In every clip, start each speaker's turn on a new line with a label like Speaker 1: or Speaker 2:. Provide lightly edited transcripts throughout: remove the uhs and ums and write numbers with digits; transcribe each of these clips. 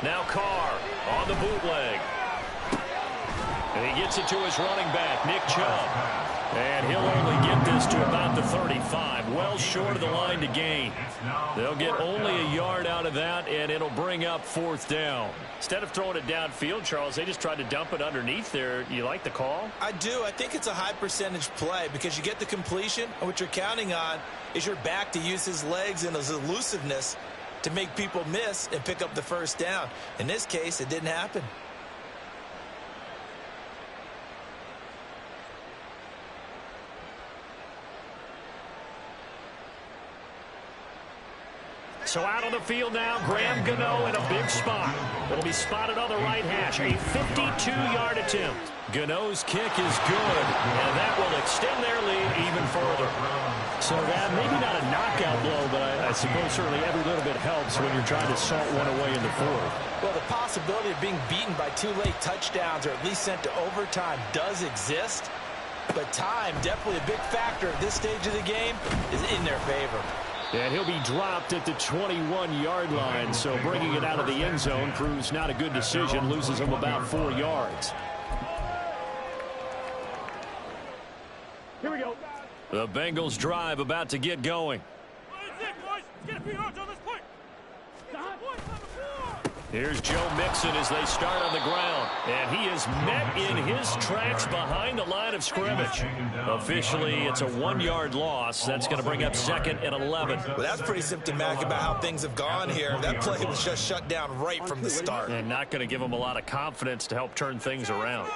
Speaker 1: Now Carr on the bootleg. And he gets it to his running back, Nick Chubb. And he'll only get this to about the 35, well short of the line to gain. They'll get only a yard out of that, and it'll bring up 4th down. Instead of throwing it downfield, Charles, they just tried to dump it underneath there. You like the call?
Speaker 2: I do. I think it's a high percentage play because you get the completion, and what you're counting on is your back to use his legs and his elusiveness to make people miss and pick up the 1st down. In this case, it didn't happen.
Speaker 1: So out on the field now, Graham Gano in a big spot. It'll be spotted on the right hash, a 52-yard attempt. Gano's kick is good, and that will extend their lead even further. So that maybe not a knockout blow, but I suppose certainly every little bit helps when you're trying to salt one away in the 4th.
Speaker 2: Well, the possibility of being beaten by 2 late touchdowns or at least sent to overtime does exist, but time, definitely a big factor at this stage of the game, is in their favor.
Speaker 1: And he'll be dropped at the 21-yard line, so bringing it out of the end zone proves not a good decision, loses him about 4 yards.
Speaker 3: Here we go.
Speaker 1: The Bengals drive about to get going. Here's Joe Mixon as they start on the ground. And he is met in his tracks behind the line of scrimmage. Officially, it's a 1-yard loss. That's going to bring up 2nd and 11.
Speaker 2: Well, that's pretty symptomatic about how things have gone here. That play was just shut down right from the start.
Speaker 1: And not going to give him a lot of confidence to help turn things around.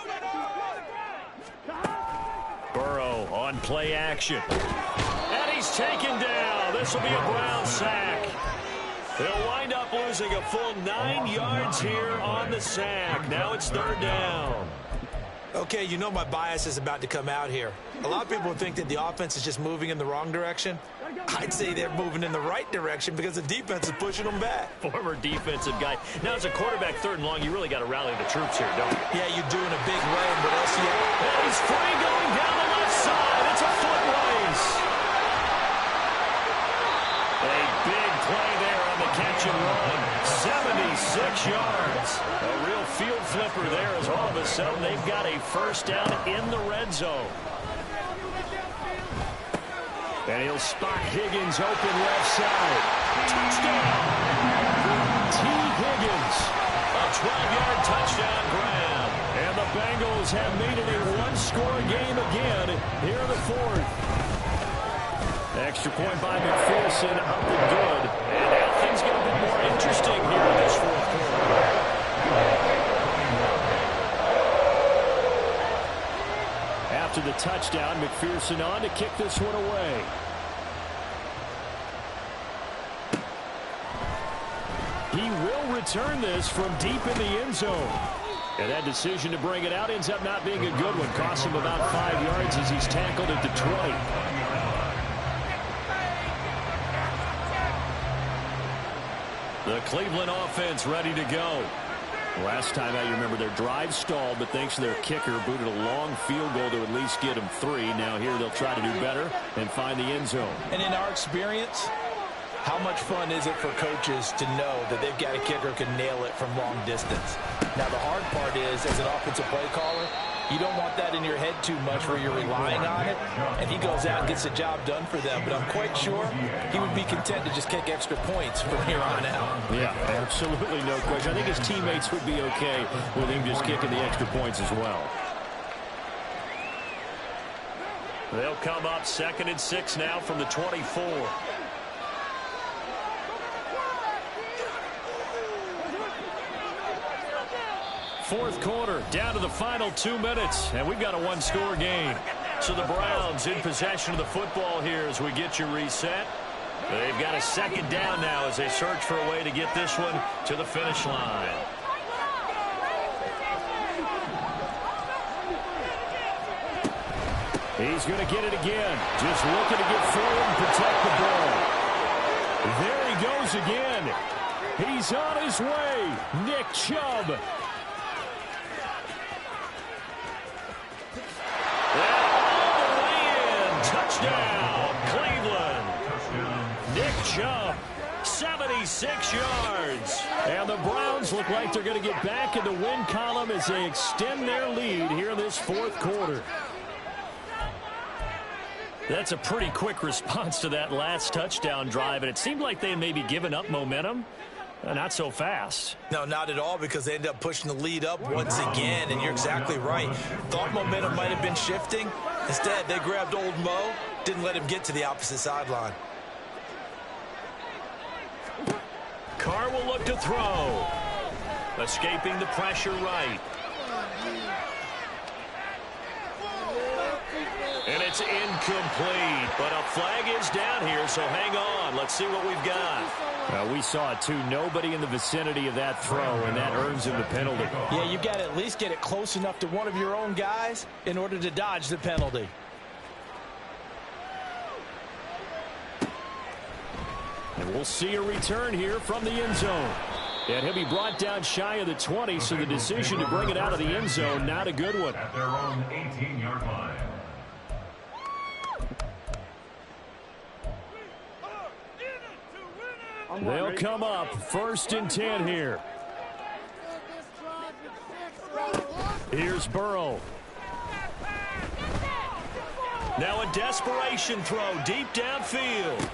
Speaker 1: Burrow on play action. And he's taken down. This will be a Brown sack. They'll wind up losing a full 9 yards here on the sack. Now it's 3rd down.
Speaker 2: Okay, you know my bias is about to come out here. A lot of people think that the offense is just moving in the wrong direction. I'd say they're moving in the right direction because the defense is pushing them back.
Speaker 1: Former defensive guy. Now, as a quarterback, 3rd and long, you really got to rally the troops here, don't you?
Speaker 2: Yeah, you're doing a big way, but else you...
Speaker 1: And he's free going down the left side. It's a foot race. A big play there on the catch and run. 76 yards. A real field flipper there as all of a sudden they've got a 1st down in the red zone. And he'll spot Higgins open left side. Touchdown! T. Higgins. A 12-yard touchdown grab. And the Bengals have made it a 1-score game again here in the 4th. Extra point by McPherson, up and good. And now things get a bit more interesting here in this 4th quarter. After the touchdown, McPherson on to kick this one away. He will return this from deep in the end zone. And that decision to bring it out ends up not being a good one. Costs him about 5 yards as he's tackled at the 20. The Cleveland offense ready to go. Last time out, you remember their drive stalled, but thanks to their kicker, booted a long field goal to at least get them 3. Now here they'll try to do better and find the end zone.
Speaker 2: And in our experience, how much fun is it for coaches to know that they've got a kicker who can nail it from long distance? Now the hard part is, as an offensive play caller, you don't want that in your head too much where you're relying on it, and he goes out and gets the job done for them. But I'm quite sure he would be content to just kick extra points from here on out.
Speaker 1: Yeah, absolutely no question. I think his teammates would be okay with him just kicking the extra points as well. They'll come up 2nd and 6 now from the 24. Fourth quarter, down to the final 2 minutes, and we've got a 1-score game. So the Browns in possession of the football here as we get you reset. They've got a 2nd down now as they search for a way to get this one to the finish line. He's going to get it again. Just looking to get forward and protect the ball. There he goes again. He's on his way. Nick Chubb. Touchdown, Cleveland. Nick Chubb, 76 yards. And the Browns Browns look like they're going to get back in the win column as they extend their lead here in this fourth quarter. That's a pretty quick response to that last touchdown drive, and it seemed like they had maybe given up momentum. Not so fast.
Speaker 2: No, not at all, because they ended up pushing the lead up once again, and you're exactly right. Thought momentum might have been shifting. Instead, they grabbed old Mo, didn't let him get to the opposite sideline.
Speaker 1: Carr will look to throw. Escaping the pressure right. And it's incomplete, but a flag is down here, so hang on. Let's see what we've got. We saw it, too. Nobody in the vicinity of that throw, and that earns him the penalty.
Speaker 2: Yeah, you've got to at least get it close enough to one of your own guys in order to dodge the penalty.
Speaker 1: And we'll see a return here from the end zone. And he'll be brought down shy of the 20, so the decision to bring it out of the end zone, not a good one.
Speaker 4: At their own 18-yard line.
Speaker 1: They'll come up 1st and 10 here. Here's Burrow. Now a desperation throw deep downfield.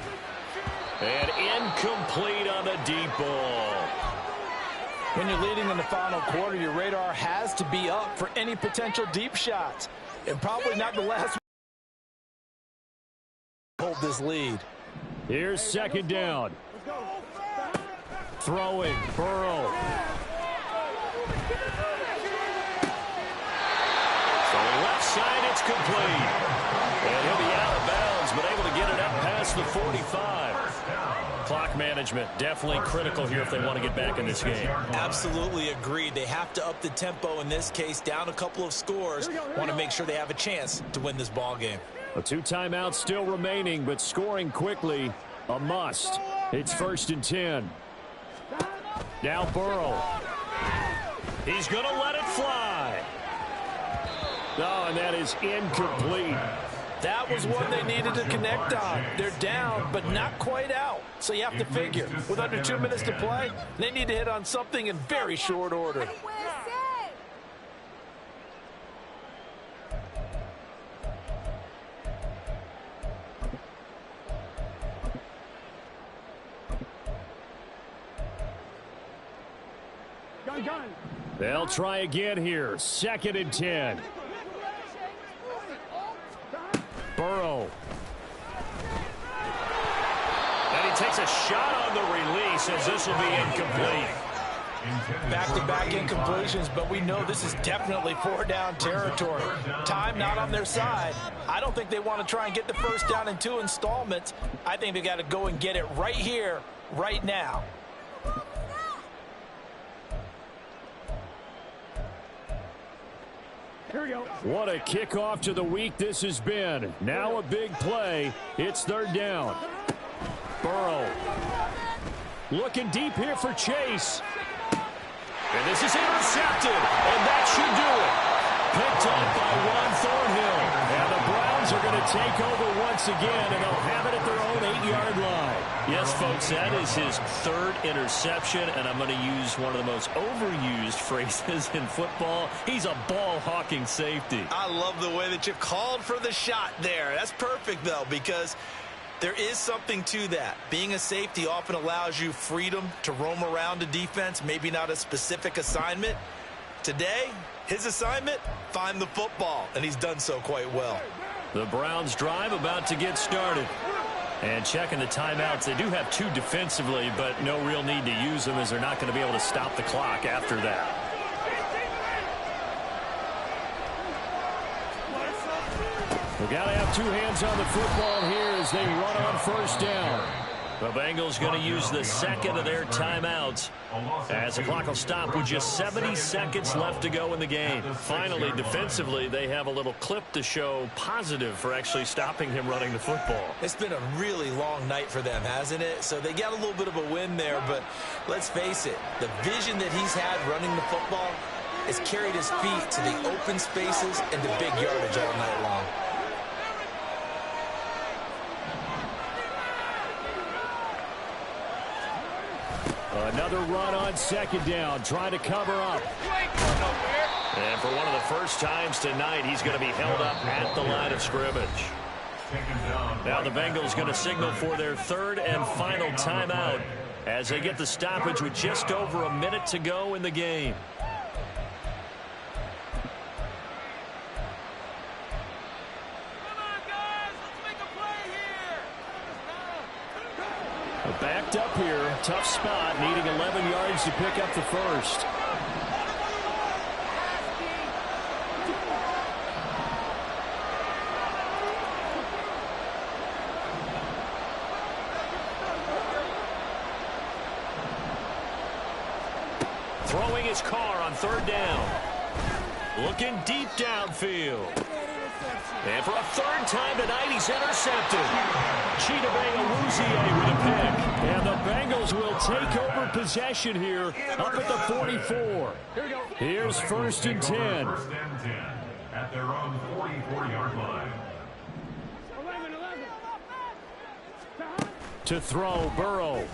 Speaker 1: And incomplete on the deep ball.
Speaker 2: When you're leading in the final quarter, your radar has to be up for any potential deep shots. And probably not the last one. Hold this lead.
Speaker 1: Here's 2nd down. Throwing, Burrow. So left side, it's complete. And he'll be out of bounds, but able to get it up past the 45. Clock management, definitely critical here if they want to get back in this game.
Speaker 2: Absolutely agreed. They have to up the tempo in this case, down a couple of scores. Want to make sure they have a chance to win this ball game.
Speaker 1: 2 timeouts still remaining, but scoring quickly, a must. It's 1st and 10. Now Burrow. He's going to let it fly. Oh, and that is incomplete.
Speaker 2: That was one they needed to connect on. They're down, but not quite out. So you have to figure, with under 2 minutes to play, they need to hit on something in very short order.
Speaker 1: They'll try again here. 2nd and 10. Burrow. And he takes a shot on the release as this will be incomplete.
Speaker 2: Back-to-back incompletions, but we know this is definitely 4-down territory. Time not on their side. I don't think they want to try and get the first down in 2 installments. I think they got to go and get it right here, right now.
Speaker 3: Here we go.
Speaker 1: What a kickoff to the week this has been. Now a big play. It's 3rd down. Burrow. Looking deep here for Chase. And this is intercepted. And that should do it. Picked off by Juan Thornhill. And the Browns are going to take over once again, and they'll have it at their own 8-yard line. Yes, folks, that is his 3rd interception, and I'm going to use one of the most overused phrases in football. He's a ball-hawking safety.
Speaker 2: I love the way that you called for the shot there. That's perfect, though, because there is something to that. Being a safety often allows you freedom to roam around a defense, maybe not a specific assignment. Today, his assignment, find the football, and he's done so quite well.
Speaker 1: The Browns drive about to get started. And checking the timeouts, they do have 2 defensively, but no real need to use them as they're not going to be able to stop the clock after that. We've got to have 2 hands on the football here as they run on 1st down. The Bengals going to use the 2nd of their timeouts as the clock will stop with just 70 seconds left to go in the game. Finally, defensively, they have a little clip to show positive for actually stopping him running the football.
Speaker 2: It's been a really long night for them, hasn't it? So they got a little bit of a win there, but let's face it, the vision that he's had running the football has carried his feet to the open spaces and the big yardage all night long.
Speaker 1: An Another run on second down, trying to cover up.
Speaker 5: And for one of the first times tonight, he's going to be held up at the line of scrimmage. Now the Bengals going to signal for their third and final timeout as they get the stoppage with just over a minute to go in the game.
Speaker 1: Backed up here, tough spot, needing 11 yards to pick up the first.
Speaker 5: Throwing his car on third down. Looking deep downfield. And for a third time tonight, he's intercepted. Chidobe Awuzie with a pick.
Speaker 1: And the Bengals will take over possession here up at the 44. Here's first and 10.
Speaker 4: First and 10 at their own 44-yard line.
Speaker 1: To throw, Burrow.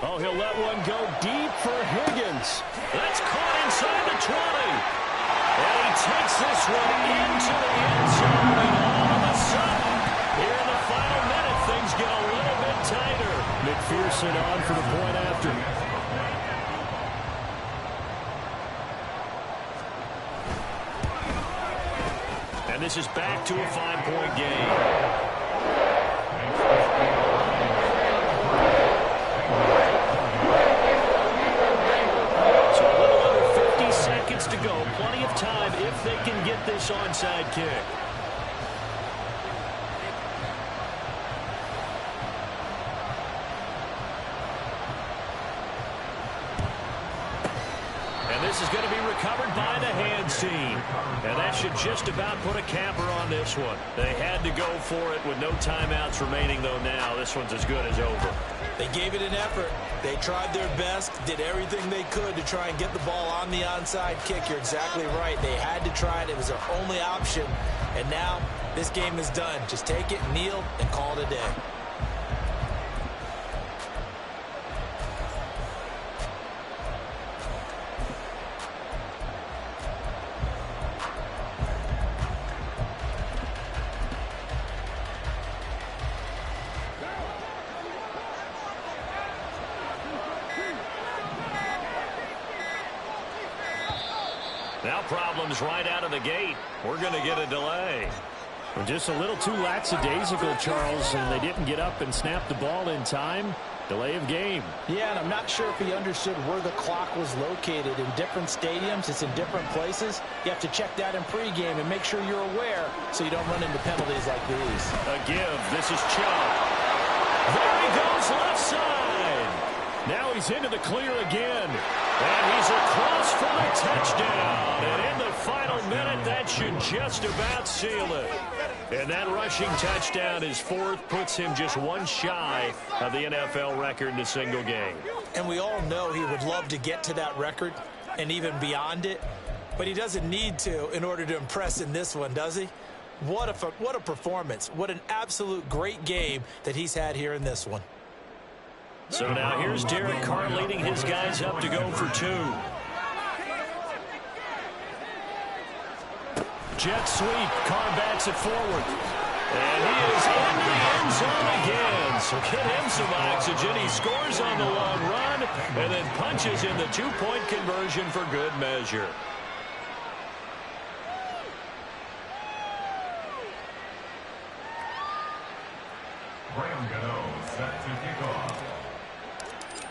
Speaker 1: Oh, he'll let one go deep for Higgins.
Speaker 5: That's caught inside the 20. And he takes this one into the end zone. And all of a sudden, here in the final minute, things get a little bit tighter.
Speaker 1: McPherson on for the point after.
Speaker 5: And this is back to a 5-point game. To go. Plenty of time if they can get this onside kick. And this is going to be recovered by the hands team. And that should just about put a capper on this one. They had to go for it with no timeouts remaining, though now this one's as good as over.
Speaker 2: They gave it an effort. They tried their best, did everything they could to try and get the ball on the onside kick. You're exactly right. They had to try it. It was their only option. And now this game is done. Just take it, kneel, and call it a day.
Speaker 5: Now problems right out of the gate. We're going to get a delay.
Speaker 1: Well, just a little too lackadaisical, Charles, and they didn't get up and snap the ball in time. Delay of game.
Speaker 2: Yeah, and I'm not sure if he understood where the clock was located. In different stadiums, it's in different places. You have to check that in pregame and make sure you're aware so you don't run into penalties like these.
Speaker 5: A give. This is Chubb. There he goes left side.
Speaker 1: Now he's into the clear again.
Speaker 5: And he's across for the touchdown. And in the final minute, that should just about seal it. And that rushing touchdown, his fourth, puts him just one shy of the NFL record in a single game.
Speaker 2: And we all know he would love to get to that record and even beyond it. But he doesn't need to in order to impress in this one, does he? What a performance. What an absolute great game that he's had here in this one.
Speaker 5: So now here's Derek Carr leading his guys up to go for two.
Speaker 1: Jet sweep. Carr backs it forward.
Speaker 5: And he is into the end zone again. So get him some oxygen. He scores on the long run and then punches in the two-point conversion for good measure.
Speaker 4: Set to kick off.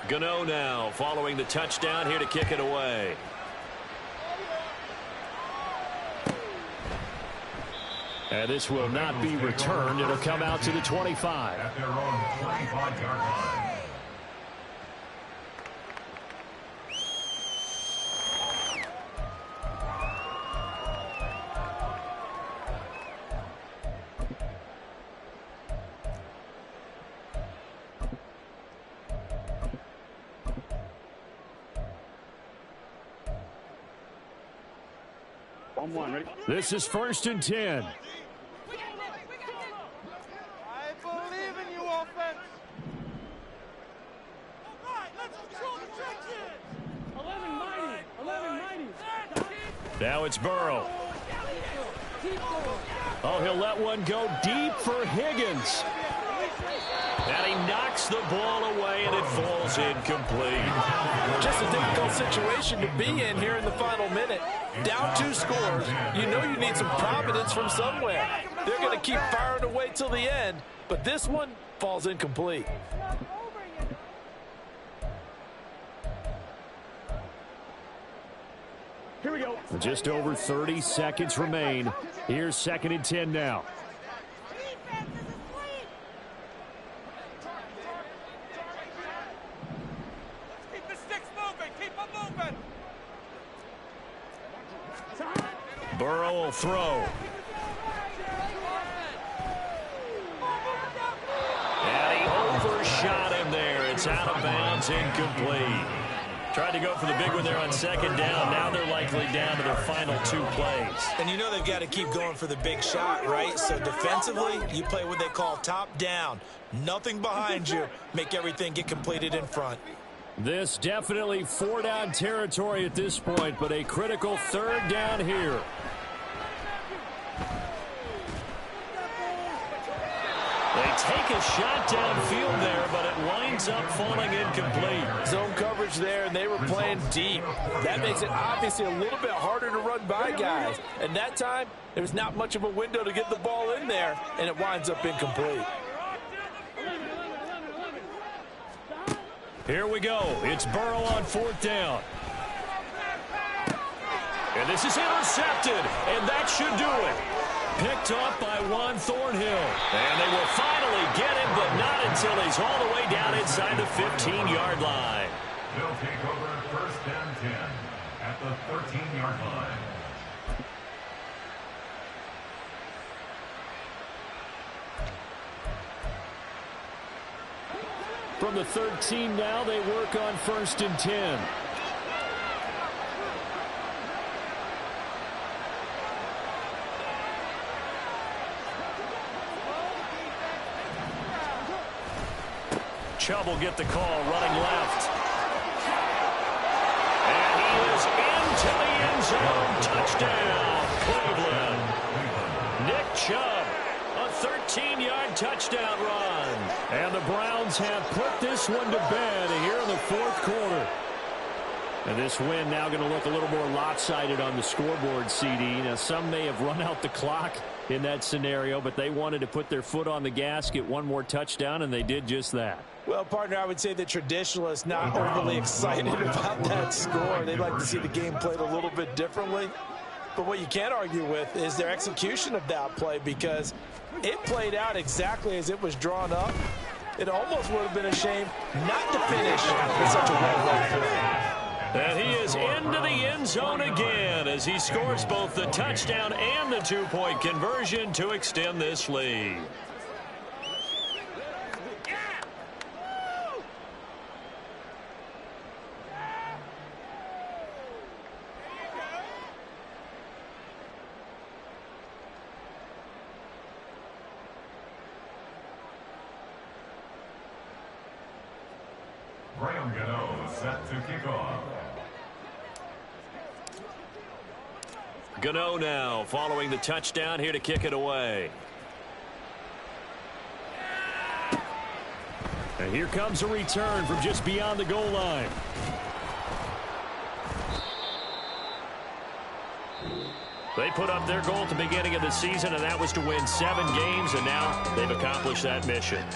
Speaker 5: Gano now following the touchdown here to kick it away.
Speaker 1: And this will not be returned. It'll come out to the 25.
Speaker 4: At their own 25-yard line.
Speaker 1: This is first and 10.
Speaker 3: I believe in you, offense. All right, let's go.
Speaker 1: Now it's Burrow. Oh, he'll let one go deep for Higgins. And he knocks the ball away, and it falls incomplete.
Speaker 2: Just a difficult situation to be in here in the final minute. Down 2 scores, you know you need some providence from somewhere. They're going to keep firing away till the end, but this one falls incomplete.
Speaker 3: Here we go.
Speaker 1: Just over 30 seconds remain. Here's 2nd and 10 now.
Speaker 6: Keep the sticks moving. Keep them moving.
Speaker 1: Burrow will throw. And he overshot him there. It's out of bounds, incomplete. Tried to go for the big one there on 2nd down. Now they're likely down to their final 2 plays.
Speaker 2: And you know they've got to keep going for the big shot, right? So defensively, you play what they call top down. Nothing behind you. Make everything get completed in front.
Speaker 1: This definitely 4-down territory at this point, but a critical 3rd down here. They take a shot downfield there, but it winds up falling incomplete.
Speaker 2: Zone coverage there, and they were playing deep. That makes it obviously a little bit harder to run by guys. And that time, there was not much of a window to get the ball in there, and it winds up incomplete.
Speaker 1: Here we go. It's Burrow on 4th down. And this is intercepted, and that should do it. Picked off by Juan Thornhill. And they will finally get him, but not until he's all the way down inside the 15-yard line.
Speaker 4: They'll take over 1st and 10 at the 13-yard line.
Speaker 1: From the 13 now, they work on 1st and 10. Chubb will get the call, running left. And he is into the end zone. Touchdown, Cleveland. Nick Chubb, a 13-yard touchdown run. And the Browns have put this one to bed here in the 4th quarter. And this win now going to look a little more lopsided on the scoreboard, CD. Now, some may have run out the clock in that scenario, but they wanted to put their foot on the gas, get one more touchdown, and they did just that.
Speaker 2: Well, partner, I would say the traditionalists not overly excited about that score. They'd like to see the game played a little bit differently. But what you can't argue with is their execution of that play, because it played out exactly as it was drawn up. It almost would have been a shame not to finish with such a well-run play.
Speaker 1: And he is into the end zone again as he scores both the touchdown and the 2-point conversion to extend this lead.
Speaker 4: Set to kick off.
Speaker 1: Gano now following the touchdown, here to kick it away. And here comes a return from just beyond the goal line. They put up their goal at the beginning of the season, and that was to win 7 games, and now they've accomplished that mission.